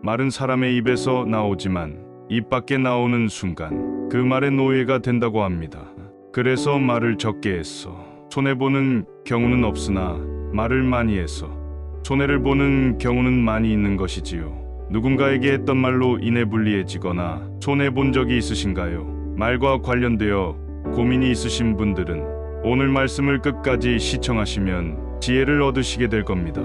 말은 사람의 입에서 나오지만 입 밖에 나오는 순간 그 말의 노예가 된다고 합니다. 그래서 말을 적게 했어 손해보는 경우는 없으나 말을 많이 해서 손해를 보는 경우는 많이 있는 것이지요. 누군가에게 했던 말로 인해 불리해지거나 손해본 적이 있으신가요? 말과 관련되어 고민이 있으신 분들은 오늘 말씀을 끝까지 시청하시면 지혜를 얻으시게 될 겁니다.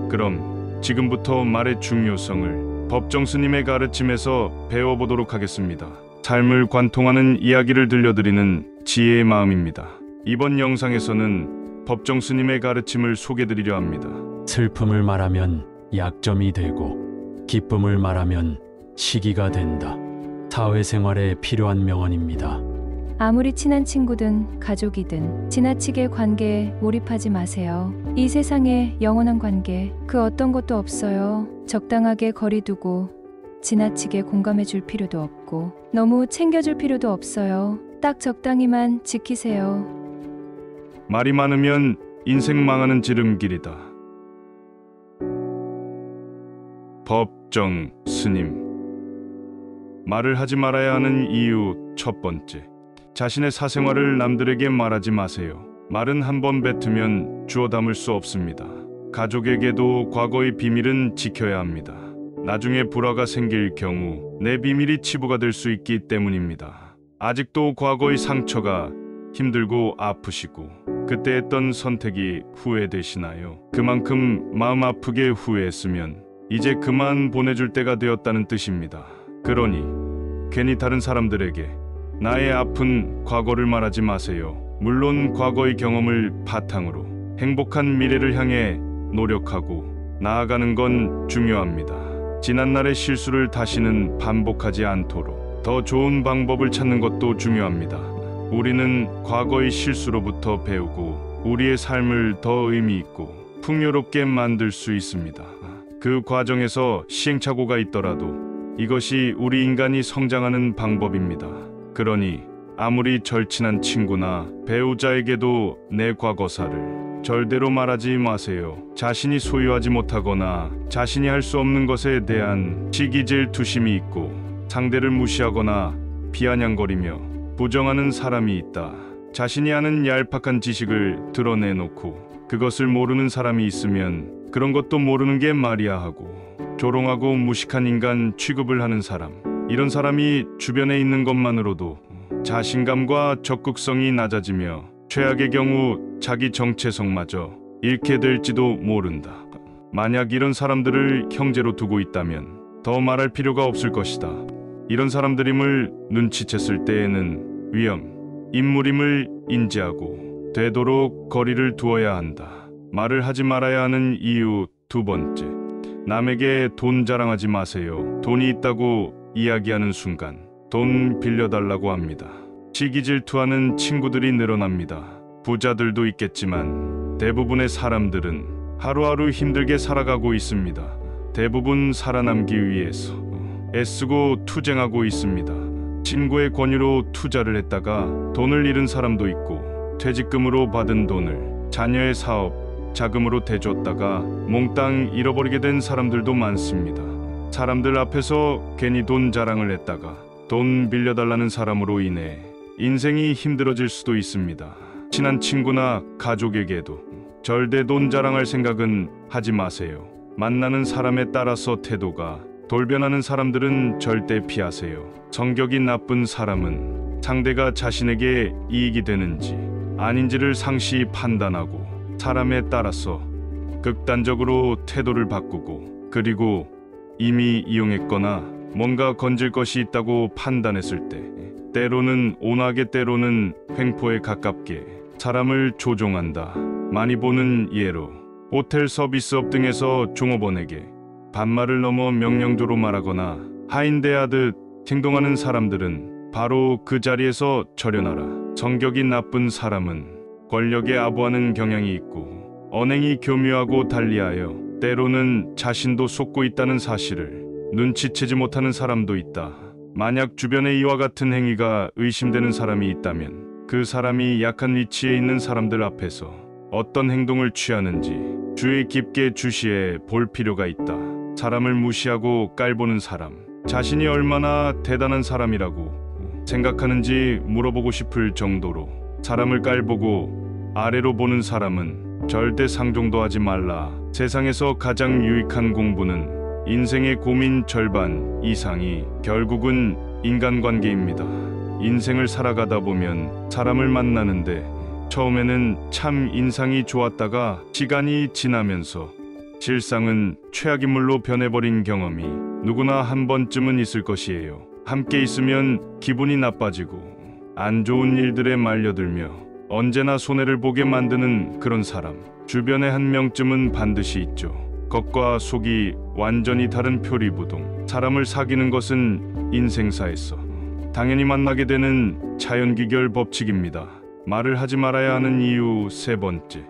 그럼 지금부터 말의 중요성을 법정 스님의 가르침에서 배워보도록 하겠습니다. 삶을 관통하는 이야기를 들려드리는 지혜의 마음입니다. 이번 영상에서는 법정 스님의 가르침을 소개드리려 합니다. 슬픔을 말하면 약점이 되고 기쁨을 말하면 시기가 된다. 사회생활에 필요한 명언입니다. 아무리 친한 친구든 가족이든 지나치게 관계에 몰입하지 마세요. 이 세상에 영원한 관계 그 어떤 것도 없어요. 적당하게 거리 두고 지나치게 공감해 줄 필요도 없고 너무 챙겨줄 필요도 없어요. 딱 적당히만 지키세요. 말이 많으면 인생 망하는 지름길이다. 법정 스님. 말을 하지 말아야 하는 이유 첫 번째. 자신의 사생활을 남들에게 말하지 마세요. 말은 한 번 뱉으면 주워 담을 수 없습니다. 가족에게도 과거의 비밀은 지켜야 합니다. 나중에 불화가 생길 경우 내 비밀이 치부가 될 수 있기 때문입니다. 아직도 과거의 상처가 힘들고 아프시고 그때 했던 선택이 후회되시나요? 그만큼 마음 아프게 후회했으면 이제 그만 보내줄 때가 되었다는 뜻입니다. 그러니 괜히 다른 사람들에게 나의 아픈 과거를 말하지 마세요. 물론 과거의 경험을 바탕으로 행복한 미래를 향해 노력하고 나아가는 건 중요합니다. 지난날의 실수를 다시는 반복하지 않도록 더 좋은 방법을 찾는 것도 중요합니다. 우리는 과거의 실수로부터 배우고 우리의 삶을 더 의미 있고 풍요롭게 만들 수 있습니다. 그 과정에서 시행착오가 있더라도 이것이 우리 인간이 성장하는 방법입니다. 그러니 아무리 절친한 친구나 배우자에게도 내 과거사를 절대로 말하지 마세요. 자신이 소유하지 못하거나 자신이 할 수 없는 것에 대한 시기질투심이 있고 상대를 무시하거나 비아냥거리며 부정하는 사람이 있다. 자신이 아는 얄팍한 지식을 드러내놓고 그것을 모르는 사람이 있으면 그런 것도 모르는 게 말이야 하고 조롱하고 무식한 인간 취급을 하는 사람, 이런 사람이 주변에 있는 것만으로도 자신감과 적극성이 낮아지며 최악의 경우 자기 정체성마저 잃게 될지도 모른다. 만약 이런 사람들을 형제로 두고 있다면 더 말할 필요가 없을 것이다. 이런 사람들임을 눈치챘을 때에는 위험, 인물임을 인지하고 되도록 거리를 두어야 한다. 말을 하지 말아야 하는 이유 두 번째. 남에게 돈 자랑하지 마세요. 돈이 있다고 이야기하는 순간 돈 빌려달라고 합니다. 시기질투하는 친구들이 늘어납니다. 부자들도 있겠지만 대부분의 사람들은 하루하루 힘들게 살아가고 있습니다. 대부분 살아남기 위해서 애쓰고 투쟁하고 있습니다. 친구의 권유로 투자를 했다가 돈을 잃은 사람도 있고 퇴직금으로 받은 돈을 자녀의 사업, 자금으로 대줬다가 몽땅 잃어버리게 된 사람들도 많습니다. 사람들 앞에서 괜히 돈 자랑을 했다가 돈 빌려달라는 사람으로 인해 인생이 힘들어질 수도 있습니다. 친한 친구나 가족에게도 절대 돈 자랑할 생각은 하지 마세요. 만나는 사람에 따라서 태도가 돌변하는 사람들은 절대 피하세요. 성격이 나쁜 사람은 상대가 자신에게 이익이 되는지 아닌지를 상시 판단하고 사람에 따라서 극단적으로 태도를 바꾸고 그리고 이미 이용했거나 뭔가 건질 것이 있다고 판단했을 때 때로는 온화하게 때로는 횡포에 가깝게 사람을 조종한다. 많이 보는 예로 호텔 서비스업 등에서 종업원에게 반말을 넘어 명령조로 말하거나 하인대하듯 행동하는 사람들은 바로 그 자리에서 절연하라. 성격이 나쁜 사람은 권력에 아부하는 경향이 있고 언행이 교묘하고 달리하여 때로는 자신도 속고 있다는 사실을 눈치채지 못하는 사람도 있다. 만약 주변에 이와 같은 행위가 의심되는 사람이 있다면 그 사람이 약한 위치에 있는 사람들 앞에서 어떤 행동을 취하는지 주의 깊게 주시해 볼 필요가 있다. 사람을 무시하고 깔보는 사람, 자신이 얼마나 대단한 사람이라고 생각하는지 물어보고 싶을 정도로 사람을 깔보고 아래로 보는 사람은 절대 상종도 하지 말라. 세상에서 가장 유익한 공부는 인생의 고민 절반 이상이 결국은 인간관계입니다. 인생을 살아가다 보면 사람을 만나는데 처음에는 참 인상이 좋았다가 시간이 지나면서 실상은 최악인물로 변해버린 경험이 누구나 한 번쯤은 있을 것이에요. 함께 있으면 기분이 나빠지고 안 좋은 일들에 말려들며 언제나 손해를 보게 만드는 그런 사람, 주변에 한 명쯤은 반드시 있죠. 겉과 속이 완전히 다른 표리부동. 사람을 사귀는 것은 인생사에서 당연히 만나게 되는 자연귀결 법칙입니다. 말을 하지 말아야 하는 이유 세 번째,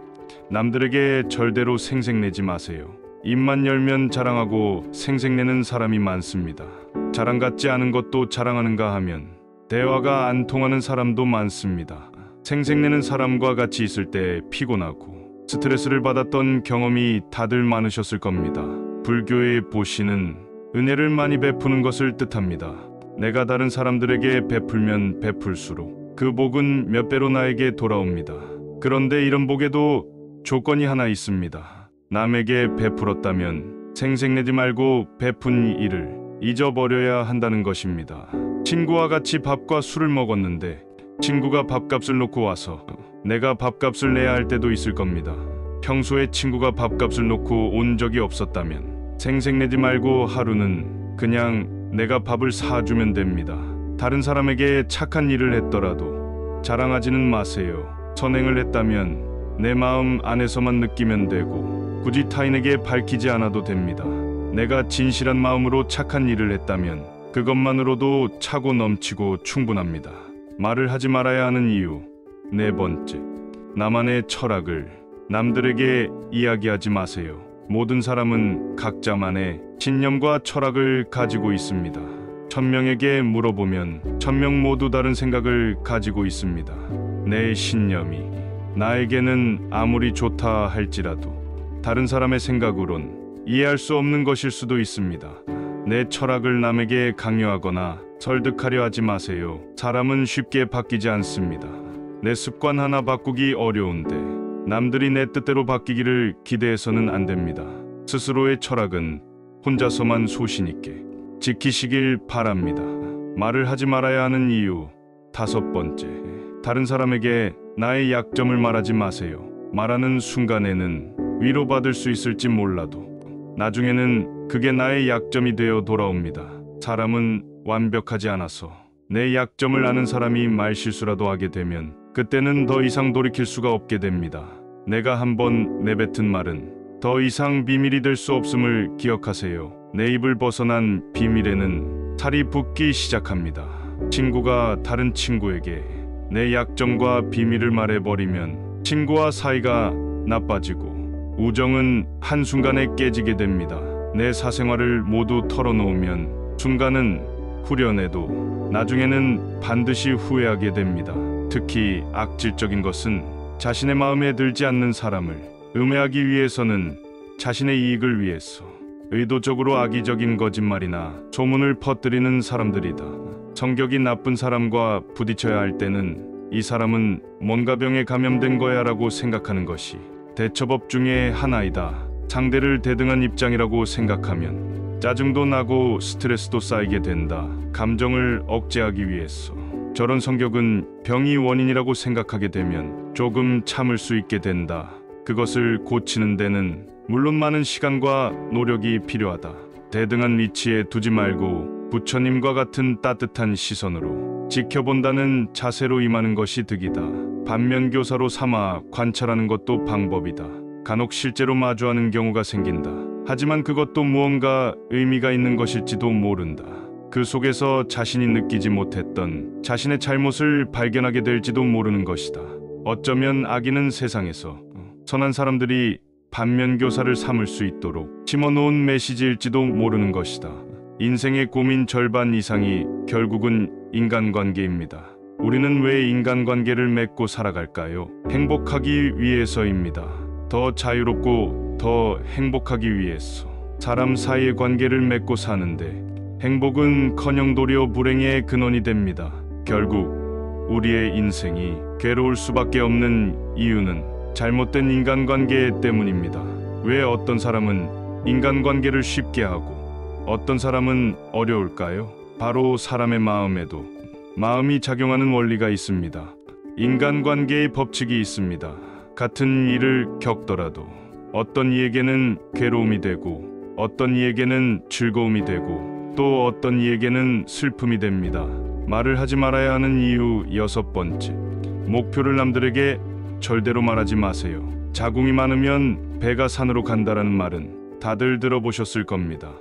남들에게 절대로 생색내지 마세요. 입만 열면 자랑하고 생색내는 사람이 많습니다. 자랑 같지 않은 것도 자랑하는가 하면 대화가 안 통하는 사람도 많습니다. 생색내는 사람과 같이 있을 때 피곤하고 스트레스를 받았던 경험이 다들 많으셨을 겁니다. 불교의 보시는 은혜를 많이 베푸는 것을 뜻합니다. 내가 다른 사람들에게 베풀면 베풀수록 그 복은 몇 배로 나에게 돌아옵니다. 그런데 이런 복에도 조건이 하나 있습니다. 남에게 베풀었다면 생색내지 말고 베푼 일을 잊어버려야 한다는 것입니다. 친구와 같이 밥과 술을 먹었는데 친구가 밥값을 놓고 와서 내가 밥값을 내야 할 때도 있을 겁니다. 평소에 친구가 밥값을 놓고 온 적이 없었다면 생색내지 말고 하루는 그냥 내가 밥을 사주면 됩니다. 다른 사람에게 착한 일을 했더라도 자랑하지는 마세요. 선행을 했다면 내 마음 안에서만 느끼면 되고 굳이 타인에게 밝히지 않아도 됩니다. 내가 진실한 마음으로 착한 일을 했다면 그것만으로도 차고 넘치고 충분합니다. 말을 하지 말아야 하는 이유 네 번째, 나만의 철학을 남들에게 이야기하지 마세요. 모든 사람은 각자만의 신념과 철학을 가지고 있습니다. 1000명에게 물어보면 1000명 모두 다른 생각을 가지고 있습니다. 내 신념이 나에게는 아무리 좋다 할지라도 다른 사람의 생각으론 이해할 수 없는 것일 수도 있습니다. 내 철학을 남에게 강요하거나 설득하려 하지 마세요. 사람은 쉽게 바뀌지 않습니다. 내 습관 하나 바꾸기 어려운데 남들이 내 뜻대로 바뀌기를 기대해서는 안 됩니다. 스스로의 철학은 혼자서만 소신 있게 지키시길 바랍니다. 말을 하지 말아야 하는 이유 다섯 번째, 다른 사람에게 나의 약점을 말하지 마세요. 말하는 순간에는 위로받을 수 있을지 몰라도 나중에는 그게 나의 약점이 되어 돌아옵니다. 사람은 완벽하지 않아서 내 약점을 아는 사람이 말실수라도 하게 되면 그때는 더 이상 돌이킬 수가 없게 됩니다. 내가 한번 내뱉은 말은 더 이상 비밀이 될 수 없음을 기억하세요. 내 입을 벗어난 비밀에는 살이 붙기 시작합니다. 친구가 다른 친구에게 내 약점과 비밀을 말해버리면 친구와 사이가 나빠지고 우정은 한순간에 깨지게 됩니다. 내 사생활을 모두 털어놓으면 순간은 후련해도 나중에는 반드시 후회하게 됩니다. 특히 악질적인 것은 자신의 마음에 들지 않는 사람을 음해하기 위해서는 자신의 이익을 위해서 의도적으로 악의적인 거짓말이나 소문을 퍼뜨리는 사람들이다. 성격이 나쁜 사람과 부딪혀야 할 때는 이 사람은 뭔가 병에 감염된 거야 라고 생각하는 것이 대처법 중에 하나이다. 상대를 대등한 입장이라고 생각하면 짜증도 나고 스트레스도 쌓이게 된다. 감정을 억제하기 위해서 저런 성격은 병이 원인이라고 생각하게 되면 조금 참을 수 있게 된다. 그것을 고치는 데는 물론 많은 시간과 노력이 필요하다. 대등한 위치에 두지 말고 부처님과 같은 따뜻한 시선으로 지켜본다는 자세로 임하는 것이 득이다. 반면교사로 삼아 관찰하는 것도 방법이다. 간혹 실제로 마주하는 경우가 생긴다. 하지만 그것도 무언가 의미가 있는 것일지도 모른다. 그 속에서 자신이 느끼지 못했던 자신의 잘못을 발견하게 될지도 모르는 것이다. 어쩌면 악인은 세상에서 선한 사람들이 반면교사를 삼을 수 있도록 심어놓은 메시지일지도 모르는 것이다. 인생의 고민 절반 이상이 결국은 인간관계입니다. 우리는 왜 인간관계를 맺고 살아갈까요? 행복하기 위해서입니다. 더 자유롭고 더 행복하기 위해서. 사람 사이의 관계를 맺고 사는데 행복은커녕 도리어 불행의 근원이 됩니다. 결국 우리의 인생이 괴로울 수밖에 없는 이유는 잘못된 인간관계 때문입니다. 왜 어떤 사람은 인간관계를 쉽게 하고 어떤 사람은 어려울까요? 바로 사람의 마음에도 마음이 작용하는 원리가 있습니다. 인간관계의 법칙이 있습니다. 같은 일을 겪더라도 어떤 이에게는 괴로움이 되고 어떤 이에게는 즐거움이 되고 또 어떤 이에게는 슬픔이 됩니다. 말을 하지 말아야 하는 이유 6번째. 목표를 남들에게 절대로 말하지 마세요. 자궁이 많으면 배가 산으로 간다라는 말은 다들 들어보셨을 겁니다.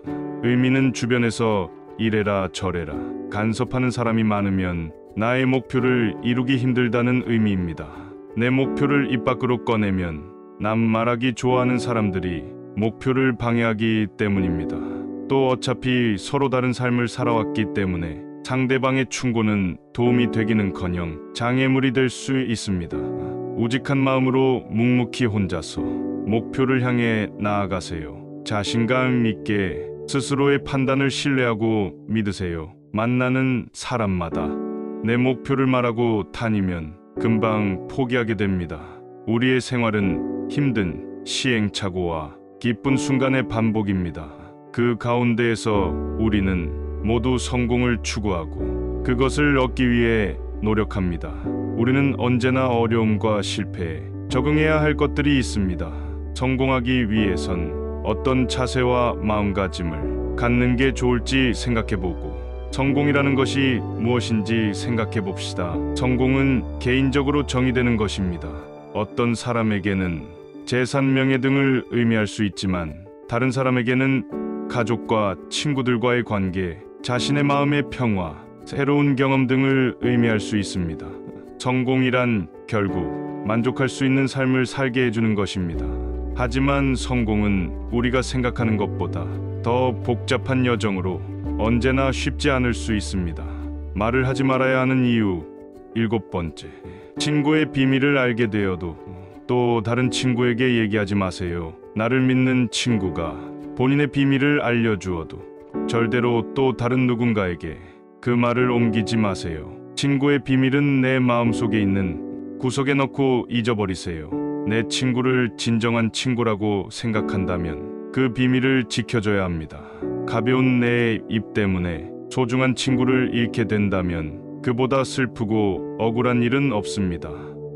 의미는 주변에서 이래라 저래라 간섭하는 사람이 많으면 나의 목표를 이루기 힘들다는 의미입니다. 내 목표를 입 밖으로 꺼내면 남 말하기 좋아하는 사람들이 목표를 방해하기 때문입니다. 또 어차피 서로 다른 삶을 살아왔기 때문에 상대방의 충고는 도움이 되기는커녕 장애물이 될 수 있습니다. 우직한 마음으로 묵묵히 혼자서 목표를 향해 나아가세요. 자신감 있게 스스로의 판단을 신뢰하고 믿으세요. 만나는 사람마다 내 목표를 말하고 다니면 금방 포기하게 됩니다. 우리의 생활은 힘든 시행착오와 기쁜 순간의 반복입니다. 그 가운데에서 우리는 모두 성공을 추구하고 그것을 얻기 위해 노력합니다. 우리는 언제나 어려움과 실패에 적응해야 할 것들이 있습니다. 성공하기 위해선 어떤 자세와 마음가짐을 갖는 게 좋을지 생각해보고 성공이라는 것이 무엇인지 생각해봅시다. 성공은 개인적으로 정의되는 것입니다. 어떤 사람에게는 재산, 명예 등을 의미할 수 있지만 다른 사람에게는 가족과 친구들과의 관계, 자신의 마음의 평화, 새로운 경험 등을 의미할 수 있습니다. 성공이란 결국 만족할 수 있는 삶을 살게 해주는 것입니다. 하지만 성공은 우리가 생각하는 것보다 더 복잡한 여정으로 언제나 쉽지 않을 수 있습니다. 말을 하지 말아야 하는 이유 7번째. 친구의 비밀을 알게 되어도 또 다른 친구에게 얘기하지 마세요. 나를 믿는 친구가 본인의 비밀을 알려주어도 절대로 또 다른 누군가에게 그 말을 옮기지 마세요. 친구의 비밀은 내 마음속에 있는 구석에 넣고 잊어버리세요. 내 친구를 진정한 친구라고 생각한다면 그 비밀을 지켜줘야 합니다. 가벼운 내 입 때문에 소중한 친구를 잃게 된다면 그보다 슬프고 억울한 일은 없습니다.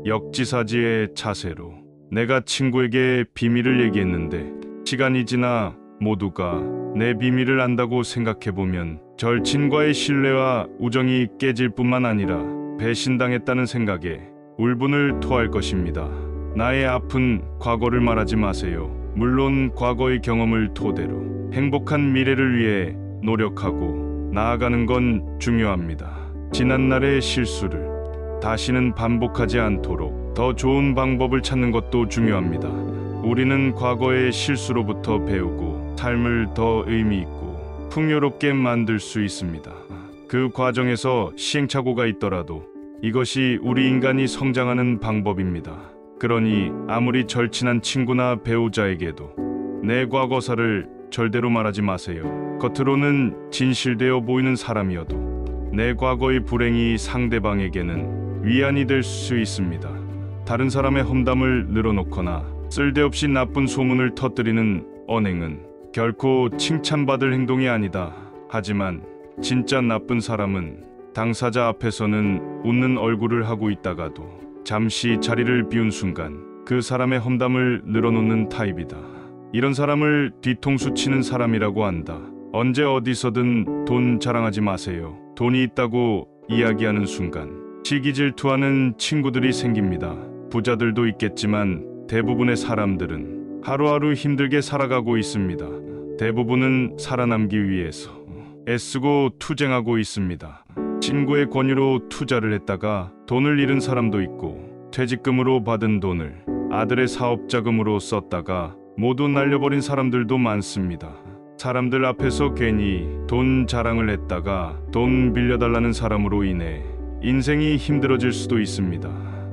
역지사지의 자세로 내가 친구에게 비밀을 얘기했는데 시간이 지나 모두가 내 비밀을 안다고 생각해보면 절친과의 신뢰와 우정이 깨질 뿐만 아니라 배신당했다는 생각에 울분을 토할 것입니다. 나의 아픈 과거를 말하지 마세요. 물론 과거의 경험을 토대로 행복한 미래를 위해 노력하고 나아가는 건 중요합니다. 지난날의 실수를 다시는 반복하지 않도록 더 좋은 방법을 찾는 것도 중요합니다. 우리는 과거의 실수로부터 배우고 삶을 더 의미 있고 풍요롭게 만들 수 있습니다. 그 과정에서 시행착오가 있더라도 이것이 우리 인간이 성장하는 방법입니다. 그러니 아무리 절친한 친구나 배우자에게도 내 과거사를 절대로 말하지 마세요. 겉으로는 진실되어 보이는 사람이어도 내 과거의 불행이 상대방에게는 위안이 될 수 있습니다. 다른 사람의 험담을 늘어놓거나 쓸데없이 나쁜 소문을 터뜨리는 언행은 결코 칭찬받을 행동이 아니다. 하지만 진짜 나쁜 사람은 당사자 앞에서는 웃는 얼굴을 하고 있다가도 잠시 자리를 비운 순간 그 사람의 험담을 늘어놓는 타입이다. 이런 사람을 뒤통수 치는 사람이라고 한다. 언제 어디서든 돈 자랑하지 마세요. 돈이 있다고 이야기하는 순간 시기 질투하는 친구들이 생깁니다. 부자들도 있겠지만 대부분의 사람들은 하루하루 힘들게 살아가고 있습니다. 대부분은 살아남기 위해서 애쓰고 투쟁하고 있습니다. 친구의 권유로 투자를 했다가 돈을 잃은 사람도 있고 퇴직금으로 받은 돈을 아들의 사업자금으로 썼다가 모두 날려버린 사람들도 많습니다. 사람들 앞에서 괜히 돈 자랑을 했다가 돈 빌려달라는 사람으로 인해 인생이 힘들어질 수도 있습니다.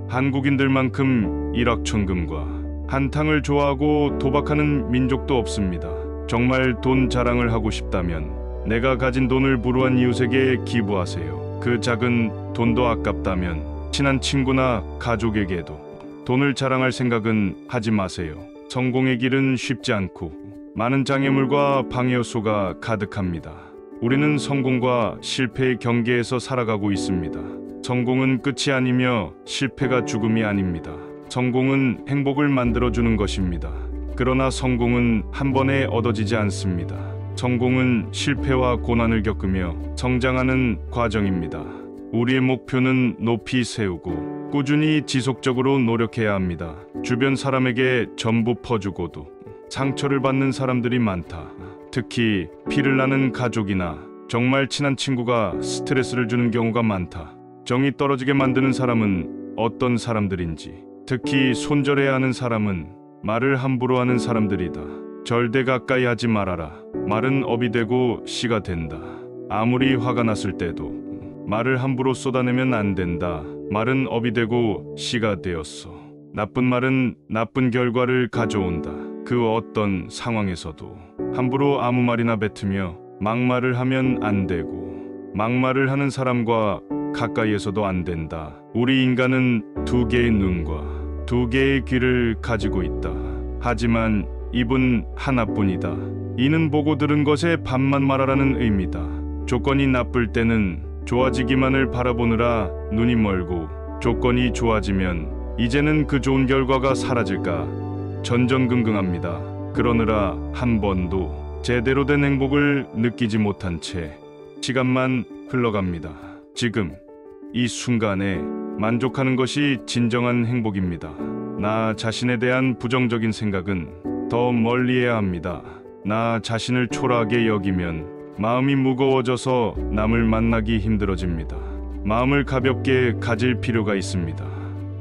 한국인들만큼 일확천금과 한탕을 좋아하고 도박하는 민족도 없습니다. 정말 돈 자랑을 하고 싶다면 내가 가진 돈을 불우한 이웃에게 기부하세요. 그 작은 돈도 아깝다면 친한 친구나 가족에게도 돈을 자랑할 생각은 하지 마세요. 성공의 길은 쉽지 않고 많은 장애물과 방해 요소가 가득합니다. 우리는 성공과 실패의 경계에서 살아가고 있습니다. 성공은 끝이 아니며 실패가 죽음이 아닙니다. 성공은 행복을 만들어주는 것입니다. 그러나 성공은 한 번에 얻어지지 않습니다. 성공은 실패와 고난을 겪으며 성장하는 과정입니다. 우리의 목표는 높이 세우고 꾸준히 지속적으로 노력해야 합니다. 주변 사람에게 전부 퍼주고도 상처를 받는 사람들이 많다. 특히 피를 나는 가족이나 정말 친한 친구가 스트레스를 주는 경우가 많다. 정이 떨어지게 만드는 사람은 어떤 사람들인지, 특히 손절해야 하는 사람은 말을 함부로 하는 사람들이다. 절대 가까이 하지 말아라. 말은 업이 되고 씨가 된다. 아무리 화가 났을 때도 말을 함부로 쏟아내면 안 된다. 말은 업이 되고 씨가 되었어. 나쁜 말은 나쁜 결과를 가져온다. 그 어떤 상황에서도 함부로 아무 말이나 뱉으며 막말을 하면 안 되고 막말을 하는 사람과 가까이에서도 안 된다. 우리 인간은 두 개의 눈과 두 개의 귀를 가지고 있다. 하지만 입은 하나뿐이다. 이는 보고 들은 것에 반만 말하라는 의미다. 조건이 나쁠 때는 좋아지기만을 바라보느라 눈이 멀고, 조건이 좋아지면 이제는 그 좋은 결과가 사라질까 전전긍긍합니다. 그러느라 한 번도 제대로 된 행복을 느끼지 못한 채 시간만 흘러갑니다. 지금 이 순간에 만족하는 것이 진정한 행복입니다. 나 자신에 대한 부정적인 생각은 더 멀리해야 합니다. 나 자신을 초라하게 여기면 마음이 무거워져서 남을 만나기 힘들어집니다. 마음을 가볍게 가질 필요가 있습니다.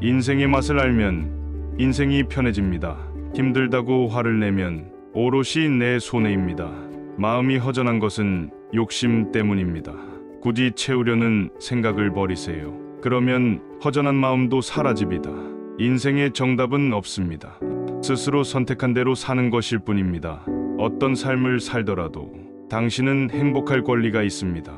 인생의 맛을 알면 인생이 편해집니다. 힘들다고 화를 내면 오롯이 내 손해입니다. 마음이 허전한 것은 욕심 때문입니다. 굳이 채우려는 생각을 버리세요. 그러면 허전한 마음도 사라집니다. 인생의 정답은 없습니다. 스스로 선택한 대로 사는 것일 뿐입니다. 어떤 삶을 살더라도 당신은 행복할 권리가 있습니다.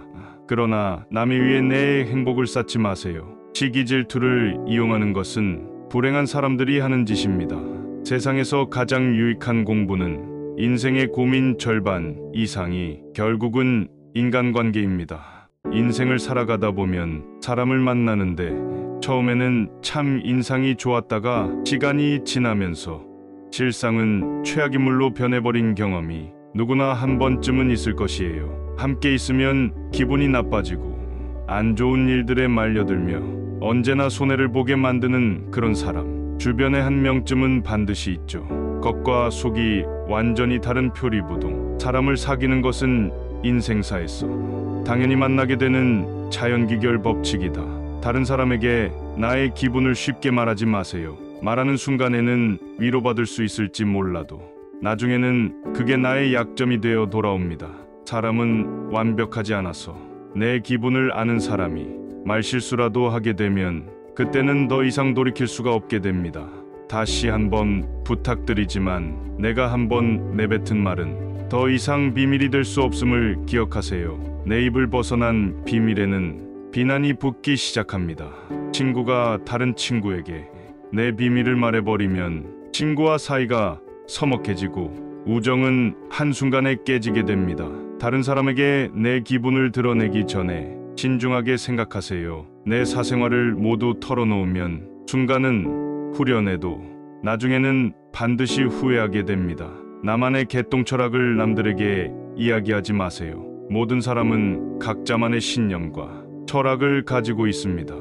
그러나 남에 의해 내 행복을 쌓지 마세요. 시기 질투를 이용하는 것은 불행한 사람들이 하는 짓입니다. 세상에서 가장 유익한 공부는 인생의 고민 절반 이상이 결국은 인간관계입니다. 인생을 살아가다 보면 사람을 만나는데 처음에는 참 인상이 좋았다가 시간이 지나면서 실상은 최악인물로 변해버린 경험이 누구나 한 번쯤은 있을 것이에요. 함께 있으면 기분이 나빠지고 안 좋은 일들에 말려들며 언제나 손해를 보게 만드는 그런 사람, 주변에 한 명쯤은 반드시 있죠. 겉과 속이 완전히 다른 표리부동. 사람을 사귀는 것은 인생사에서 당연히 만나게 되는 자연기결 법칙이다. 다른 사람에게 나의 기분을 쉽게 말하지 마세요. 말하는 순간에는 위로받을 수 있을지 몰라도 나중에는 그게 나의 약점이 되어 돌아옵니다. 사람은 완벽하지 않아서 내 기분을 아는 사람이 말실수라도 하게 되면 그때는 더 이상 돌이킬 수가 없게 됩니다. 다시 한번 부탁드리지만 내가 한번 내뱉은 말은 더 이상 비밀이 될 수 없음을 기억하세요. 내 입을 벗어난 비밀에는 비난이 붙기 시작합니다. 친구가 다른 친구에게 내 비밀을 말해버리면 친구와 사이가 서먹해지고 우정은 한순간에 깨지게 됩니다. 다른 사람에게 내 기분을 드러내기 전에 신중하게 생각하세요. 내 사생활을 모두 털어놓으면 순간은 후련해도 나중에는 반드시 후회하게 됩니다. 나만의 개똥 철학을 남들에게 이야기하지 마세요. 모든 사람은 각자만의 신념과 철학을 가지고 있습니다.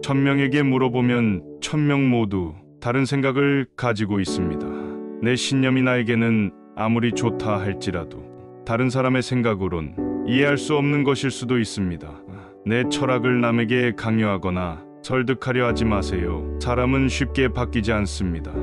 1000명에게 물어보면 1000명 모두 다른 생각을 가지고 있습니다. 내 신념이 나에게는 아무리 좋다 할지라도 다른 사람의 생각으론 이해할 수 없는 것일 수도 있습니다. 내 철학을 남에게 강요하거나 설득하려 하지 마세요. 사람은 쉽게 바뀌지 않습니다.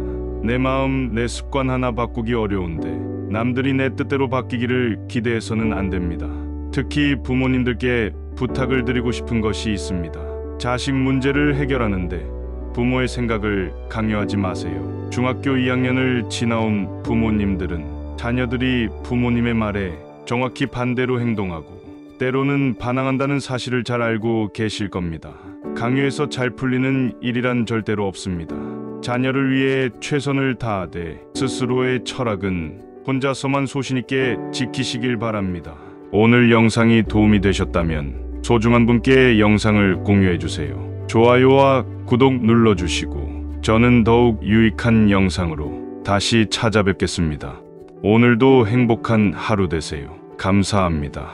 내 마음, 내 습관 하나 바꾸기 어려운데 남들이 내 뜻대로 바뀌기를 기대해서는 안 됩니다. 특히 부모님들께 부탁을 드리고 싶은 것이 있습니다. 자식 문제를 해결하는데 부모의 생각을 강요하지 마세요. 중학교 2학년을 지나온 부모님들은 자녀들이 부모님의 말에 정확히 반대로 행동하고 때로는 반항한다는 사실을 잘 알고 계실 겁니다. 강요해서 잘 풀리는 일이란 절대로 없습니다. 자녀를 위해 최선을 다하되 스스로의 철학은 혼자서만 소신 있게 지키시길 바랍니다. 오늘 영상이 도움이 되셨다면 소중한 분께 영상을 공유해 주세요. 좋아요와 구독 눌러주시고 저는 더욱 유익한 영상으로 다시 찾아뵙겠습니다. 오늘도 행복한 하루 되세요. 감사합니다.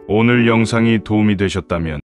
오늘 영상이 도움이 되셨다면